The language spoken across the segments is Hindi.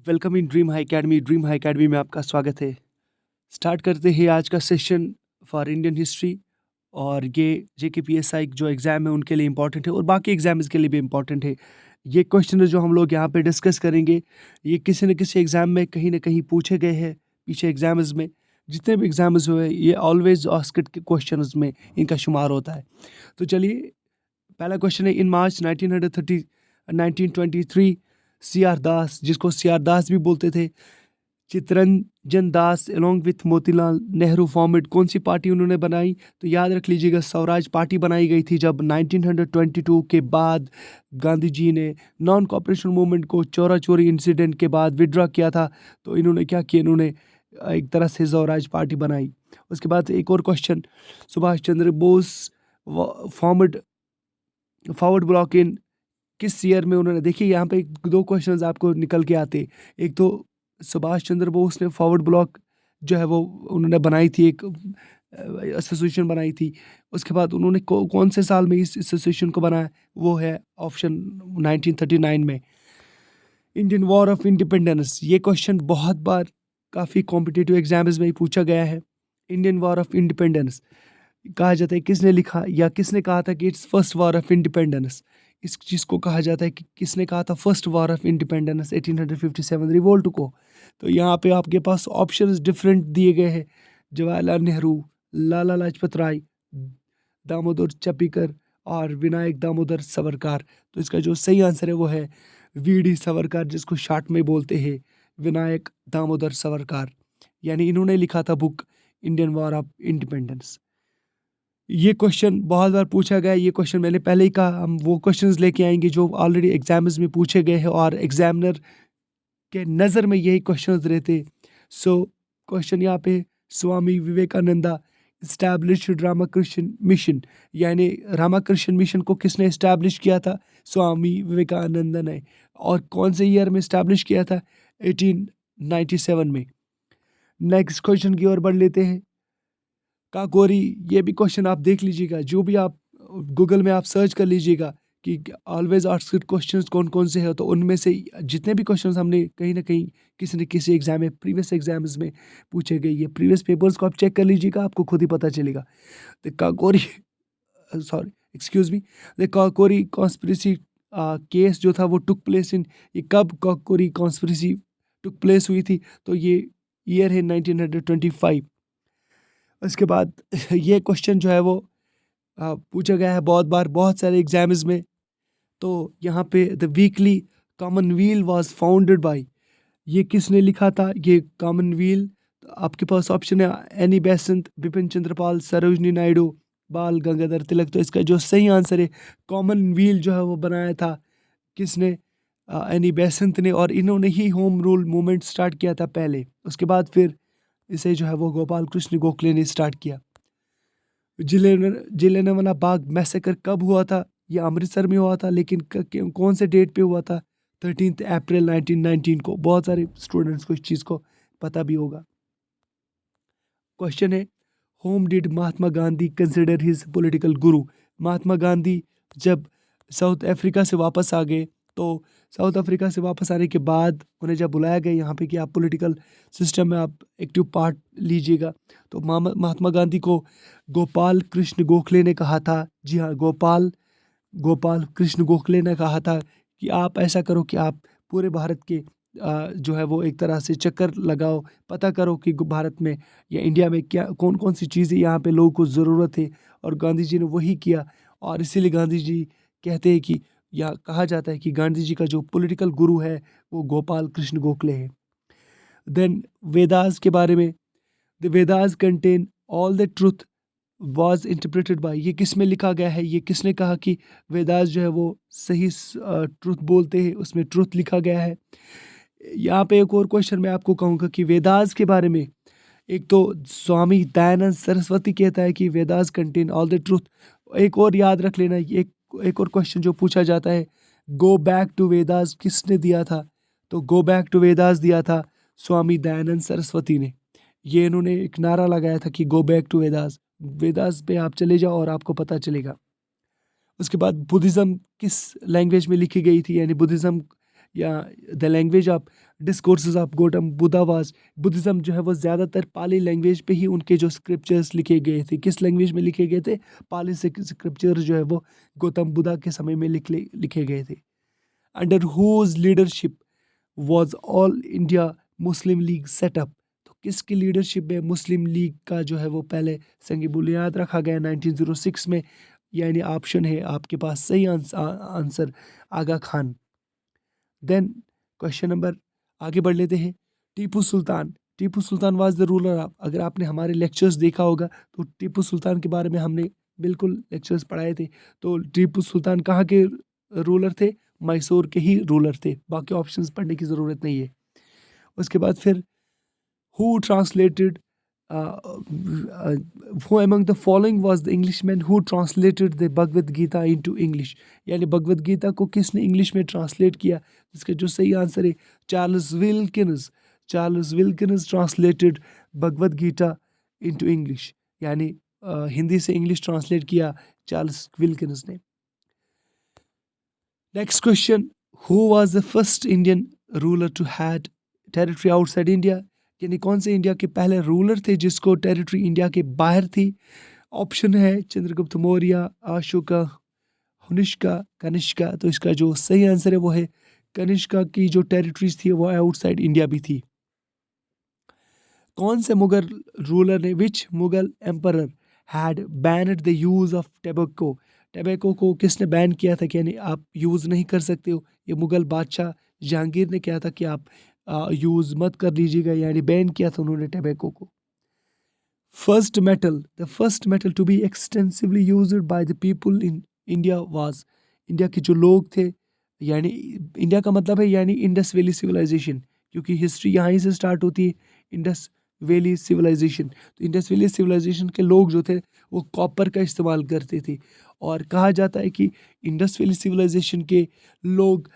Welcome in dream high academy में आपका स्वागत है। स्टार्ट करते हैं आज का सेशन फॉर इंडियन हिस्ट्री। और ये JKPSI जो एग्ज़ाम है उनके लिए इम्पॉर्टेंट है और बाकी एग्ज़ाम्स के लिए भी इम्पॉर्टेंट है। ये क्वेश्चन जो हम लोग यहाँ पे डिस्कस करेंगे, ये किसी न किसी एग्ज़ाम में कहीं ना कहीं पूछे गए हैं। पीछे एग्ज़ाम्स में जितने भी एग्ज़ाम्स हुए, ये ऑलवेज आस्क्ड के क्वेश्चन में इनका शुमार होता है। तो चलिए, पहला क्वेश्चन है, इन मार्च 1923 CR दास, जिसको CR दास भी बोलते थे, Chittaranjan Das along with Motilal Nehru formed, कौन सी पार्टी उन्होंने बनाई? तो याद रख लीजिएगा, स्वराज पार्टी बनाई गई थी जब 1922 के बाद गांधी जी ने नॉन कॉपरेशन मूवमेंट को चोरा चोरी इंसिडेंट के बाद विड्रॉ किया था। तो इन्होंने क्या किया, इन्होंने एक तरह से स्वराज पार्टी बनाई। उसके बाद एक और question, Subhash Chandra Bose formed forward block in किस ईयर में उन्होंने? देखिए यहाँ पे दो क्वेश्चंस आपको निकल के आते। एक तो सुभाष चंद्र बोस ने फॉरवर्ड ब्लॉक जो है वो उन्होंने बनाई थी, एक एसोसिएशन बनाई थी। उसके बाद उन्होंने कौन से साल में इस एसोसिएशन को बनाया? वो है ऑप्शन 1939 में। इंडियन वॉर ऑफ इंडिपेंडेंस, ये क्वेश्चन बहुत बार काफ़ी कॉम्पिटिटिव एग्जाम्स में ही पूछा गया है। इंडियन वॉर ऑफ इंडिपेंडेंस कहा जाता है, किसने लिखा या किसने कहा था कि it's first war of independence? इस चीज़ को कहा जाता है कि किसने कहा था first war of independence 1857 revolt को। तो यहाँ पे आपके पास ऑप्शंस डिफरेंट दिए गए हैं, जवाहरलाल नेहरू, लाला लाजपत राय, दामोदर चापीकर और विनायक दामोदर सावरकर। तो इसका जो सही आंसर है वो है VD सावरकर, जिसको शॉर्ट में बोलते हैं विनायक दामोदर सावरकर। यानी इन्होंने लिखा था book Indian war of independence. ये क्वेश्चन बहुत बार पूछा गया। ये क्वेश्चन मैंने पहले ही कहा, हम वो क्वेश्चंस लेके आएंगे जो ऑलरेडी एग्जाम्स में पूछे गए हैं और एग्जामिनर के नज़र में यही क्वेश्चंस रहते। सो क्वेश्चन यहाँ पे, स्वामी विवेकानंदा इस्टेब्लिश्ड रामाकृष्ण मिशन, यानी रामाकृष्ण मिशन को किसने इस्टेब्लिश किया था? स्वामी विवेकानंद ने। और कौन से ईयर में इस्टेब्लिश किया था? 1897 में। नेक्स्ट क्वेश्चन की ओर बढ़ लेते हैं। काकोरी, ये भी क्वेश्चन आप देख लीजिएगा, जो भी आप गूगल में आप सर्च कर लीजिएगा कि ऑलवेज आस्क्ड क्वेश्चंस कौन कौन से हैं, तो उनमें से जितने भी क्वेश्चंस हमने कहीं ना कहीं किसी न किसी एग्जाम में, प्रीवियस एग्जाम्स में पूछे गए, ये प्रीवियस पेपर्स को आप चेक कर लीजिएगा, आपको खुद ही पता चलेगा। The Kakori sorry excuse me the Kakori conspiracy case जो था वो टुक प्लेस इन, ये कब काकोरी कॉन्स्पिरेसी टुक प्लेस हुई थी? तो ये ईयर है 1925। उसके बाद ये क्वेश्चन जो है वो पूछा गया है बहुत बार बहुत सारे एग्जाम्स में। तो यहाँ पे the weekly Commonwealth was founded by, ये किसने लिखा था? ये कॉमनवेल्थ, आपके पास ऑप्शन है एनी बेसेंट, बिपिन चंद्रपाल, सरोजनी नायडू, बाल गंगाधर तिलक। तो इसका जो सही आंसर है, कॉमनवेल्थ जो है वो बनाया था किसने? एनी बेसेंट ने। और इन्होंने ही होम रूल मूवमेंट स्टार्ट किया था पहले। उसके बाद फिर इसे जो है वो गोपाल कृष्ण गोखले ने स्टार्ट किया। जिलियांवाला बाग मैसेकर कब हुआ था? ये अमृतसर में हुआ था, लेकिन कौन से डेट पे हुआ था? 13 अप्रैल 1919 को। बहुत सारे स्टूडेंट्स को इस चीज़ को पता भी होगा। क्वेश्चन है, home did Mahatma Gandhi consider his political गुरु? महात्मा गांधी जब साउथ अफ्रीका से वापस आ गए, तो साउथ अफ्रीका से वापस आने के बाद उन्हें जब बुलाया गया यहाँ पे कि आप पॉलिटिकल सिस्टम में आप एक्टिव पार्ट लीजिएगा, तो महात्मा गांधी को गोपाल कृष्ण गोखले ने कहा था, जी हाँ, गोपाल कृष्ण गोखले ने कहा था कि आप ऐसा करो कि आप पूरे भारत के जो है वो एक तरह से चक्कर लगाओ, पता करो कि भारत में या इंडिया में क्या कौन कौन सी चीज़ें यहाँ पे लोगों को ज़रूरत है। और गांधी जी ने वही किया। और इसीलिए गांधी जी कहते हैं कि, या कहा जाता है कि गांधी जी का जो पॉलिटिकल गुरु है वो गोपाल कृष्ण गोखले है। देन वेदास के बारे में, the Vedas contain all the truth was interpreted bye, ये किस में लिखा गया है? ये किसने कहा कि वेदास जो है वो सही ट्रुथ बोलते हैं, उसमें ट्रुथ लिखा गया है? यहाँ पे एक और क्वेश्चन मैं आपको कहूँगा कि वेदास के बारे में, एक तो स्वामी दयानंद सरस्वती कहता है कि Vedas contain all the truth. एक और याद रख लेना, एक और क्वेश्चन जो पूछा जाता है, गो बैक टू वेदास किसने दिया था? तो गो बैक टू वेदास दिया था स्वामी दयानंद सरस्वती ने। ये इन्होंने एक नारा लगाया था कि go back to Vedas, Vedas पे आप चले जाओ और आपको पता चलेगा। उसके बाद बुद्धिज़्म किस लैंग्वेज में लिखी गई थी, यानी बुद्धिज़्म या the language of discourses of Gautam Buddha was, Buddhism जो है वो ज़्यादातर पाली लैंग्वेज पे ही उनके जो स्क्रिप्चर्स लिखे गए थे। किस लैंग्वेज में लिखे गए थे? पाली से स्क्रिप्चर जो है वो गौतम बुद्धा के समय में लिखे गए थे। Under whose leadership was All India Muslim League set up, तो किसकी लीडरशिप में मुस्लिम लीग का जो है वो पहले संग बुनियाद रखा गया 1906 में? यानी ऑप्शन है आपके पास सही आंसर आगा खान। देन क्वेश्चन नंबर आगे बढ़ लेते हैं। Tipu Sultan, Tipu Sultan was the ruler of, अगर आपने हमारे लेक्चर्स देखा होगा तो टीपू सुल्तान के बारे में हमने बिल्कुल लेक्चर्स पढ़ाए थे। तो टीपू सुल्तान कहाँ के रूलर थे? मैसूर के ही रूलर थे, बाकी ऑप्शंस पढ़ने की ज़रूरत नहीं है। उसके बाद फिर who translated who among the following was the Englishman who translated the Bhagavad Gita into English, यानी भगवद गीता को किसने इंग्लिश में ट्रांसलेट किया? इसका जो सही आंसर है Charles Wilkins, Charles Wilkins translated Bhagavad Gita into English, यानी हिंदी से इंग्लिश ट्रांसलेट किया चार्ल्स विल्किंस ने। Next question, who was the first Indian ruler to had territory outside India, यानी कौन से इंडिया के पहले रूलर थे जिसको टेरिटरी इंडिया के बाहर थी? ऑप्शन है चंद्रगुप्त मौर्य, अशोका, हुनिष्का, कनिष्का। तो इसका जो सही आंसर है वो है कनिष्का की जो टेरिटरीज थी वो आउटसाइड इंडिया भी थी। कौन से मुगल रूलर ने, which Mughal emperor had banned the use of tobacco, tobacco को किसने बैन किया था कि यानी आप यूज़ नहीं कर सकते हो? ये मुगल बादशाह जहांगीर ने कहा था कि आप यूज़ मत कर लीजिएगा, यानी बैन किया था उन्होंने टैबेको को। First metal, the first metal to be extensively used by the people in India was, India के जो लोग थे, यानी इंडिया का मतलब है यानी इंडस वैली सिविलाइजेशन, क्योंकि हिस्ट्री यहाँ ही से स्टार्ट होती है, इंडस वैली सिविलाइजेशन। तो इंडस वैली सिविलाइजेशन के लोग जो थे वो कॉपर का इस्तेमाल करते थे, और कहा जाता है कि इंडस वैली सिविलाइजेशन के लोग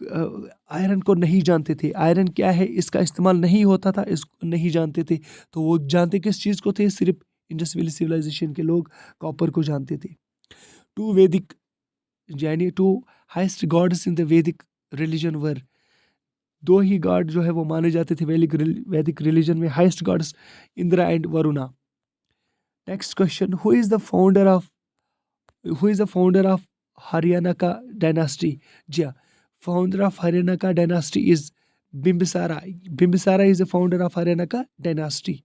आयरन को नहीं जानते थे। आयरन क्या है इसका इस्तेमाल नहीं होता था, इसको नहीं जानते थे। तो वो जानते किस चीज़ को थे? सिर्फ इंडस वैली सिविलाइजेशन के लोग कॉपर को जानते थे। टू वैदिक, यानी two highest gods in the Vedic religion were, दो ही गॉड जो है वो माने जाते थे वैदिक रिलीजन में, highest gods Indra and Varuna. Next question, who is the founder of Haryanka dynasty? जी हाँ, founder of Haryana dynasty is Bimbisara. Bimbisara is the founder of Haryana dynasty.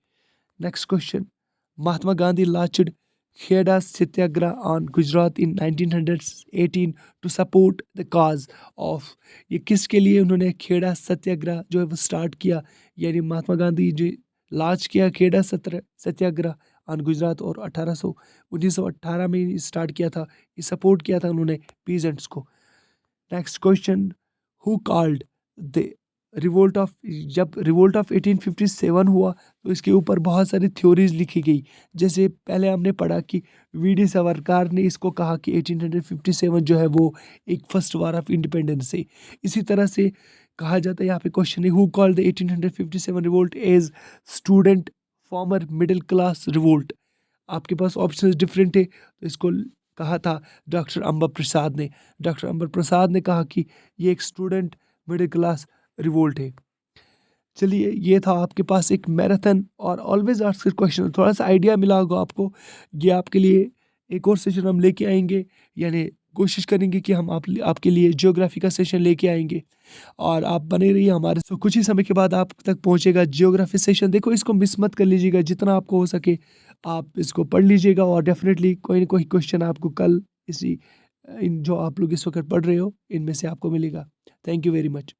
Next question. Mahatma Gandhi launched Kheda Satyagraha on Gujarat in 1918 to support the cause of, ये किसके लिए उन्होंने खेड़ा सत्याग्रह जो है वो स्टार्ट किया? यानी महात्मा गांधी जी लॉन्च किया खेड़ा सत्याग्रह ऑन गुजरात, और 1918 में स्टार्ट किया था। ये सपोर्ट किया था उन्होंने पीजेंट्स को। Next question, who called the revolt of, जब रिवोल्ट ऑफ 1857 हुआ तो इसके ऊपर बहुत सारी थ्योरीज लिखी गई। जैसे पहले हमने पढ़ा कि वी.डी. सावरकर ने इसको कहा कि 1857 जो है वो एक फर्स्ट वार ऑफ इंडिपेंडेंस है। इसी तरह से कहा जाता है, यहाँ पे क्वेश्चन है, who called the 1857 revolt as student former middle class revolt? आपके पास ऑप्शन डिफरेंट है, तो इसको कहा था डॉक्टर अंबर प्रसाद ने। डॉक्टर अंबर प्रसाद ने कहा कि ये एक स्टूडेंट मिडिल क्लास रिवोल्ट है। चलिए, ये था आपके पास एक मैराथन और ऑलवेज आस्क्ड क्वेश्चन, थोड़ा सा आइडिया मिला होगा आपको। ये आपके लिए एक और सेशन हम लेके आएंगे, यानी कोशिश करेंगे कि हम आपके लिए ज्योग्राफी का सेशन लेके आएंगे, और आप बने रहिए हमारे। तो कुछ ही समय के बाद आप तक पहुंचेगा ज्योग्राफी सेशन। देखो, इसको मिस मत कर लीजिएगा, जितना आपको हो सके आप इसको पढ़ लीजिएगा, और डेफिनेटली कोई ना कोई क्वेश्चन आपको कल इन जो आप लोग इस वक्त पढ़ रहे हो इनमें से आपको मिलेगा। Thank you very much.